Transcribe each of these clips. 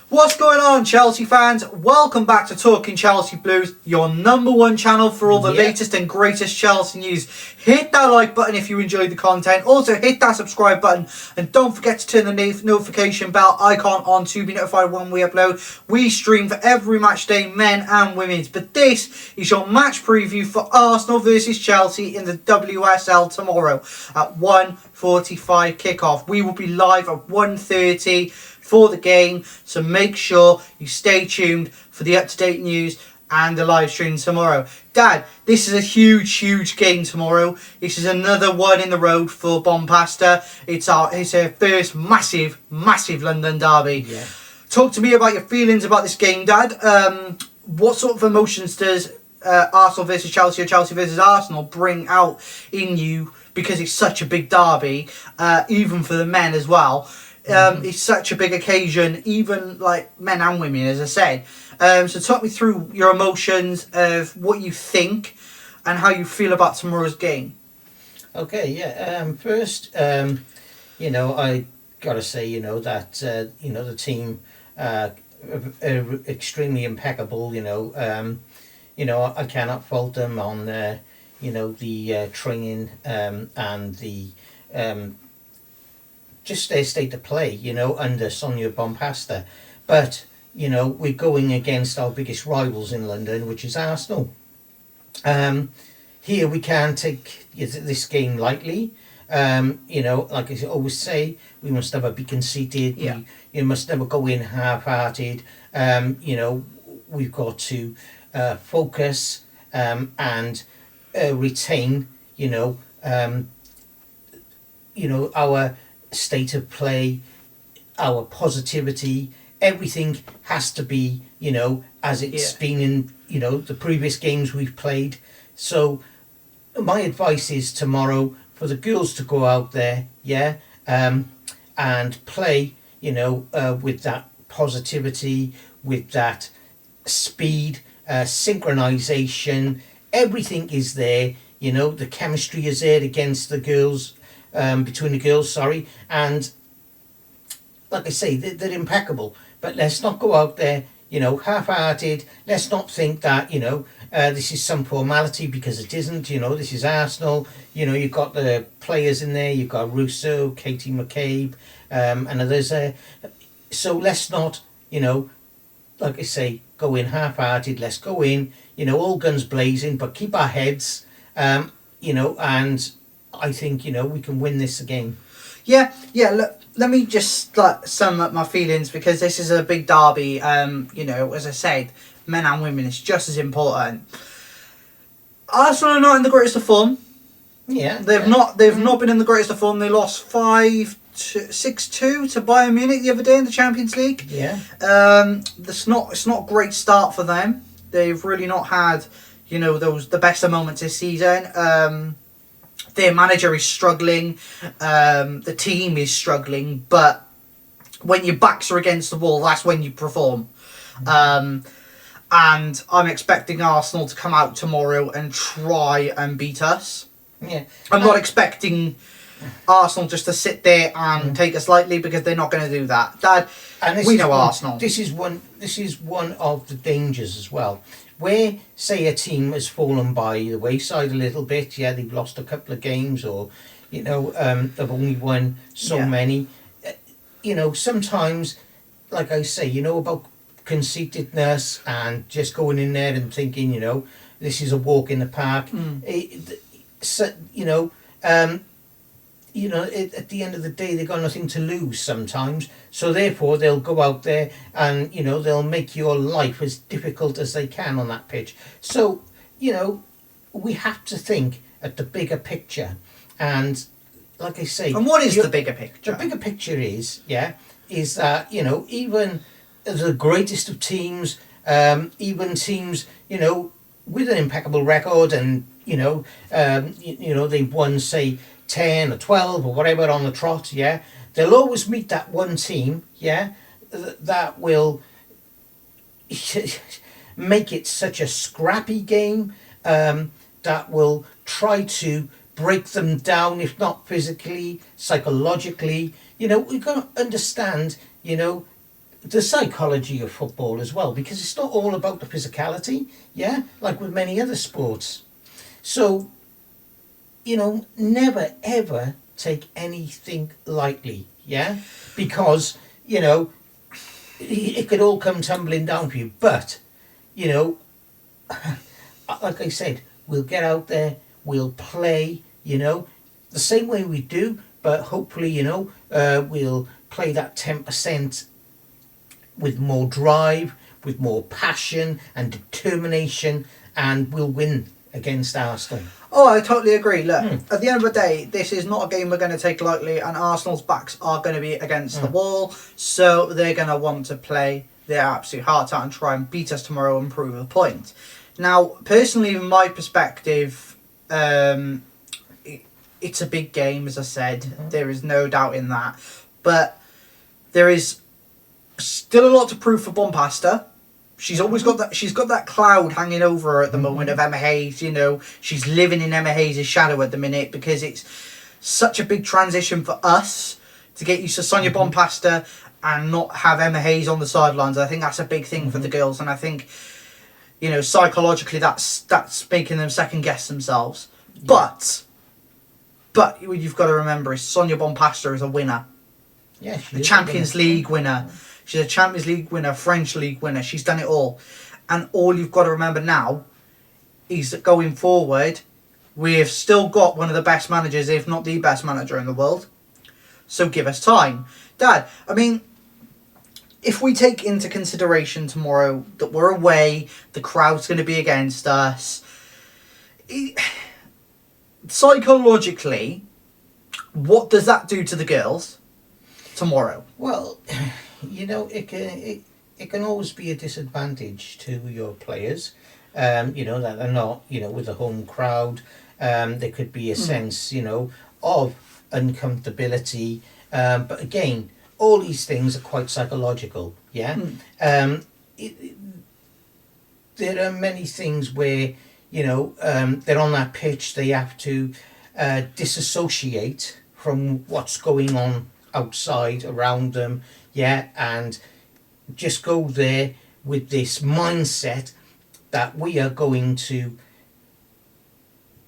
What's going on, Chelsea fans? Welcome back to Talking Chelsea Blues, your number one channel for all the latest and greatest Chelsea news. Hit that like button if you enjoyed the content. Also, hit that subscribe button. And don't forget to turn the notification bell icon on to be notified when we upload. We stream for every match day, men and women's. But this is your match preview for Arsenal versus Chelsea in the WSL tomorrow at 1:45 kickoff. We will be live at 1:30 for the game, so make sure you stay tuned for the up-to-date news and the live stream tomorrow. Dad, this is a huge game tomorrow. This is another one in the road for Bompasta. It's our first massive London derby. Yeah. Talk to me about your feelings about this game, Dad. What sort of emotions does Arsenal versus Chelsea or Chelsea versus Arsenal bring out in you, because it's such a big derby, even for the men as well? It's such a big occasion, even like men and women, as I said. So talk me through your emotions of what you think and how you feel about tomorrow's game. Okay, yeah. First, I gotta say, that the team are extremely impeccable. I cannot fault them on the training and the just their state of play, under Sonia Bompasta. But, we're going against our biggest rivals in London, which is Arsenal. Here we can't take this game lightly. Like I always say, we must never be conceited. Yeah. You must never go in half-hearted. We've got to focus and retain, our state of play, our positivity. Everything has to be, as it's been in, the previous games we've played. So my advice is tomorrow for the girls to go out there, and play, with that positivity, with that speed, synchronization. Everything is there, the chemistry is there against the girls. Between the girls, and like I say, they're impeccable. But let's not go out there, half-hearted. Let's not think that, this is some formality, because it isn't. This is Arsenal. You've got the players in there. You've got Russo, Katie McCabe, and others there. So let's not, like I say, go in half-hearted. Let's go in, all guns blazing, but keep our heads, and I think, we can win this again. Yeah, look, let me just sum up my feelings, because this is a big derby. As I said, men and women, it's just as important. Arsenal are not in the greatest of form. Yeah. They've not been in the greatest of form. They lost 6-2 to Bayern Munich the other day in the Champions League. Yeah. It's not a great start for them. They've really not had, the best of moments this season. Their manager is struggling, the team is struggling, but when your backs are against the wall, that's when you perform. And I'm expecting Arsenal to come out tomorrow and try and beat us. Yeah. I'm not expecting Arsenal just to sit there and take us lightly, because they're not going to do that. Dad, we know Arsenal. This is one of the dangers as well. Where, say, a team has fallen by the wayside a little bit, they've lost a couple of games, or, they've only won so many. Sometimes, like I say, about conceitedness and just going in there and thinking, this is a walk in the park. At the end of the day, they've got nothing to lose sometimes. So therefore, they'll go out there and, they'll make your life as difficult as they can on that pitch. So, we have to think at the bigger picture. And like I say... And what is the bigger picture? The bigger picture is that, even the greatest of teams, even teams, with an impeccable record and, they've won, say, 10 or 12 or whatever on the trot, they'll always meet that one team, that will make it such a scrappy game, that will try to break them down, if not physically, psychologically. We've got to understand, the psychology of football as well, because it's not all about the physicality, yeah, like with many other sports. So, never ever take anything lightly, yeah, because, it could all come tumbling down for you. But, like I said, we'll get out there, we'll play, the same way we do, but hopefully, we'll play that 10% with more drive, with more passion and determination, and we'll win against Arsenal. Oh, I totally agree. Look, at the end of the day, this is not a game we're going to take lightly, and Arsenal's backs are going to be against the wall, so they're going to want to play their absolute heart out and try and beat us tomorrow and prove a point. Now, personally, from my perspective, it's a big game, as I said. There is no doubt in that. But there is still a lot to prove for Bompasta. She's always got that. She's got that cloud hanging over her at the moment of Emma Hayes. She's living in Emma Hayes' shadow at the minute because it's such a big transition for us to get used to Sonia Bompasta and not have Emma Hayes on the sidelines. I think that's a big thing for the girls, and I think psychologically that's making them second guess themselves. Yeah. But what you've got to remember is Sonia Bompasta is a winner. Yeah, she a is Champions League winner. She's a Champions League winner, French League winner. She's done it all. And all you've got to remember now is that going forward, we've still got one of the best managers, if not the best manager in the world. So give us time. Dad, I mean, if we take into consideration tomorrow that we're away, the crowd's going to be against us, psychologically, what does that do to the girls tomorrow? Well, it can always be a disadvantage to your players, that they're not, with a home crowd. There could be a sense, of uncomfortability. But again, all these things are quite psychological, yeah? There are many things where, they're on that pitch, they have to disassociate from what's going on outside around them, yeah, and just go there with this mindset that we are going to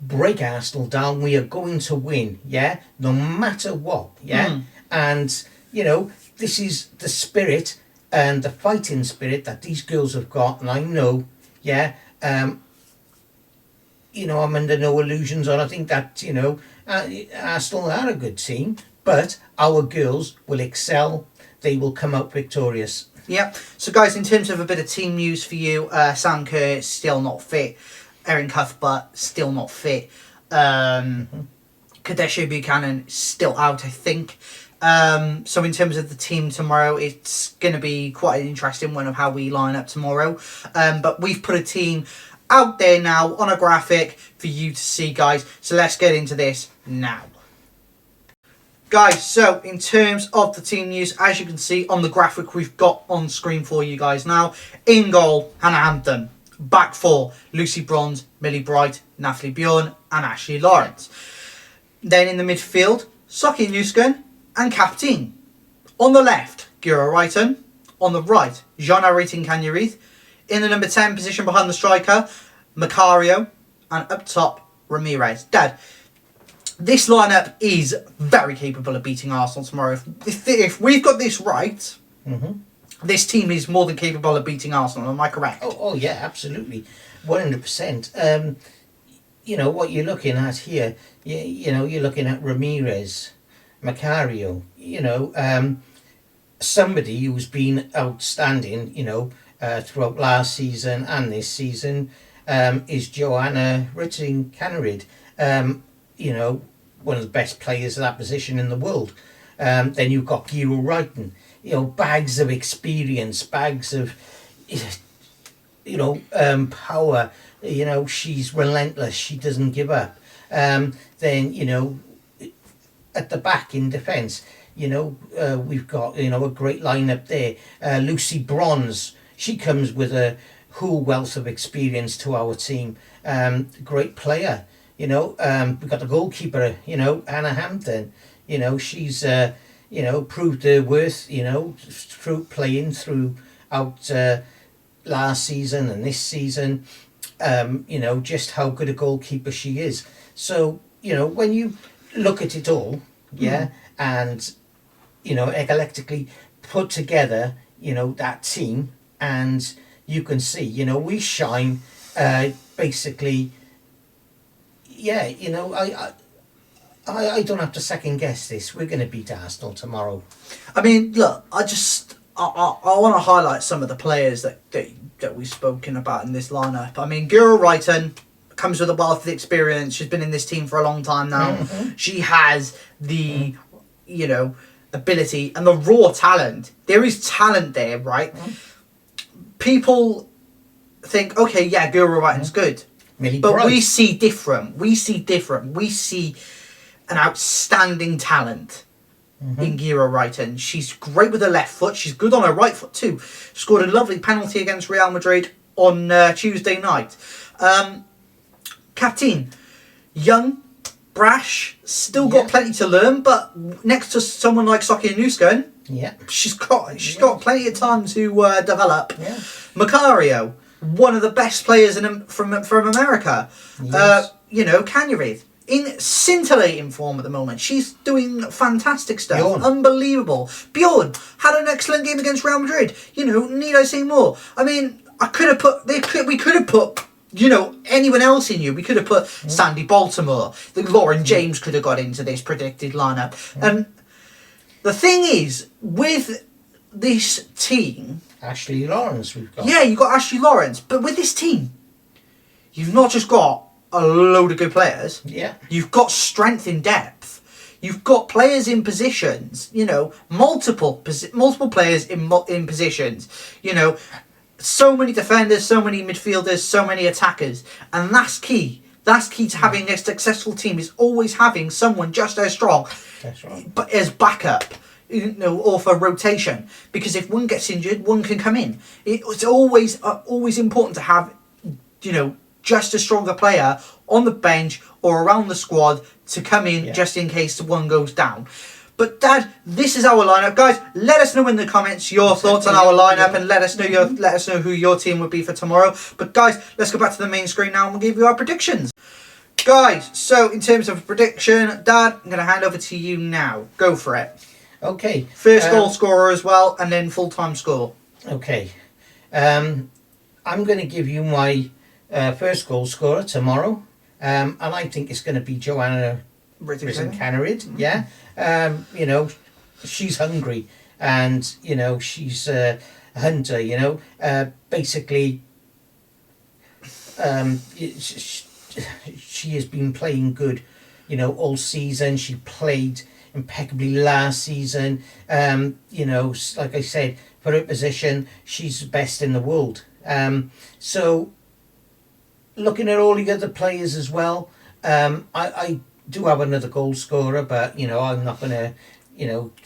break Arsenal down, we are going to win, yeah, no matter what, yeah. And this is the spirit and the fighting spirit that these girls have got, and I know, yeah, I'm under no illusions on. I think that Arsenal are a good team, but our girls will excel. They will come out victorious. Yep. So, guys, in terms of a bit of team news for you, Sam Kerr still not fit. Erin Cuthbert still not fit. Kadesha Buchanan still out, I think. So in terms of the team tomorrow, it's going to be quite an interesting one of how we line up tomorrow. But we've put a team out there now on a graphic for you to see, guys. So let's get into this now. Guys, so in terms of the team news, as you can see on the graphic we've got on screen for you guys now, in goal, Hannah Hampton. Back four, Lucy Bronze, Millie Bright, Natalie Bjorn and Ashley Lawrence. Then in the midfield, Sophie Newskin and Captain. On the left, Gira Wrighton. On the right, Jana Rating Kanyarith. In the number 10 position behind the striker, Macario. And up top, Ramirez. Dad, this lineup is very capable of beating Arsenal tomorrow. If we've got this right, this team is more than capable of beating Arsenal. Am I correct? Oh yeah, absolutely. 100%. What you're looking at here, you're looking at Ramirez, Macario, somebody who's been outstanding, throughout last season and this season, is Joanna Ritting Canarid, one of the best players of that position in the world. Then you've got Giro Wrighton, bags of experience, bags of, power. She's relentless. She doesn't give up. Then, at the back in defence, we've got, a great lineup there. Lucy Bronze, she comes with a whole wealth of experience to our team. Great player. We've got the goalkeeper, Anna Hampton. She's, proved their worth, through playing throughout last season and this season, just how good a goalkeeper she is. So, when you look at it all, and, eclectically put together, that team, and you can see, we shine, basically, I don't have to second guess this. We're going to beat Arsenal tomorrow. I mean, look, I want to highlight some of the players that we've spoken about in this lineup. I mean, Guro Reiten comes with a wealth of experience. She's been in this team for a long time now. Mm-hmm. She has the, ability and the raw talent. There is talent there, right? Mm-hmm. People think, okay, yeah, Guro Reiten's good. But we see different. We see an outstanding talent in Guro Reiten. She's great with her left foot. She's good on her right foot too. Scored a lovely penalty against Real Madrid on Tuesday night. Captain, young, brash, still got plenty to learn, but next to someone like Sokia Nuskan, she's got plenty of time to develop. Yeah. Macario, one of the best players from America. Yes. Kanyarith, in scintillating form at the moment. She's doing fantastic stuff. Bjorn. Unbelievable. Bjorn had an excellent game against Real Madrid. Need I say more? I mean, we could have put anyone else in you. We could have put Sandy Baltimore. Lauren James could have got into this predicted lineup. And the thing is, with this team, Ashley Lawrence we've got. Yeah, you've got Ashley Lawrence. But with this team, you've not just got a load of good players. Yeah. You've got strength in depth. You've got players in positions, multiple players in positions, so many defenders, so many midfielders, so many attackers. And that's key. That's key to having a successful team, is always having someone just as strong. That's right. But as backup. Or for rotation, because if one gets injured, one can come in. It's always important to have, just a stronger player on the bench or around the squad to come in just in case one goes down. But Dad, this is our lineup, guys. Let us know in the comments your thoughts on our lineup, and let us know who your team would be for tomorrow. But guys, let's go back to the main screen now and we'll give you our predictions. Guys, so in terms of prediction, Dad, I'm going to hand over to you now. Go for it. Okay. First goal scorer as well, and then full-time score. Okay. I'm going to give you my first goal scorer tomorrow. And I think it's going to be Joanna Risen-Canarid. Mm-hmm. Yeah. She's hungry, and, she's a hunter, basically, she has been playing good, all season. She played impeccably last season. Like I said, for her position, she's the best in the world. So looking at all the other players as well, I do have another goal scorer, but I'm not going to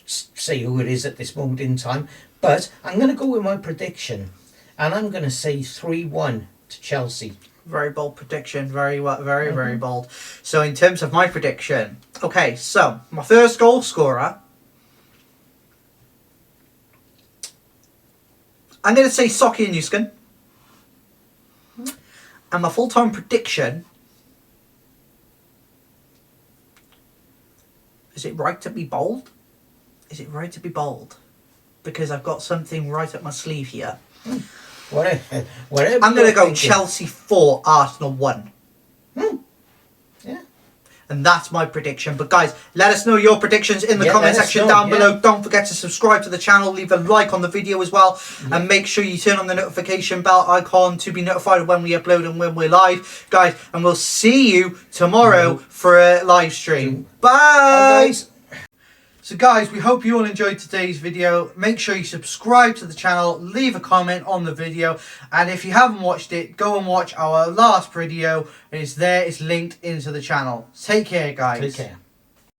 say who it is at this moment in time. But I'm going to go with my prediction, and I'm going to say 3-1 to Chelsea. Very bold prediction. Very bold. So in terms of my prediction, okay, so my first goal scorer, I'm going to say Sokia Nuskan. And my full-time prediction, is it right to be bold? Is it right to be bold? Because I've got something right up my sleeve here. Whatever. I'm going to go Chelsea 4, Arsenal 1. Yeah. And that's my prediction. But guys, let us know your predictions in the comment section down below. Don't forget to subscribe to the channel. Leave a like on the video as well. Yeah. And make sure you turn on the notification bell icon to be notified when we upload and when we're live. Guys, and we'll see you tomorrow for a live stream. Bye! Bye, guys. So guys, we hope you all enjoyed today's video. Make sure you subscribe to the channel, leave a comment on the video, and if you haven't watched it, go and watch our last video. It's there, it's linked into the channel. Take care, guys. Take care.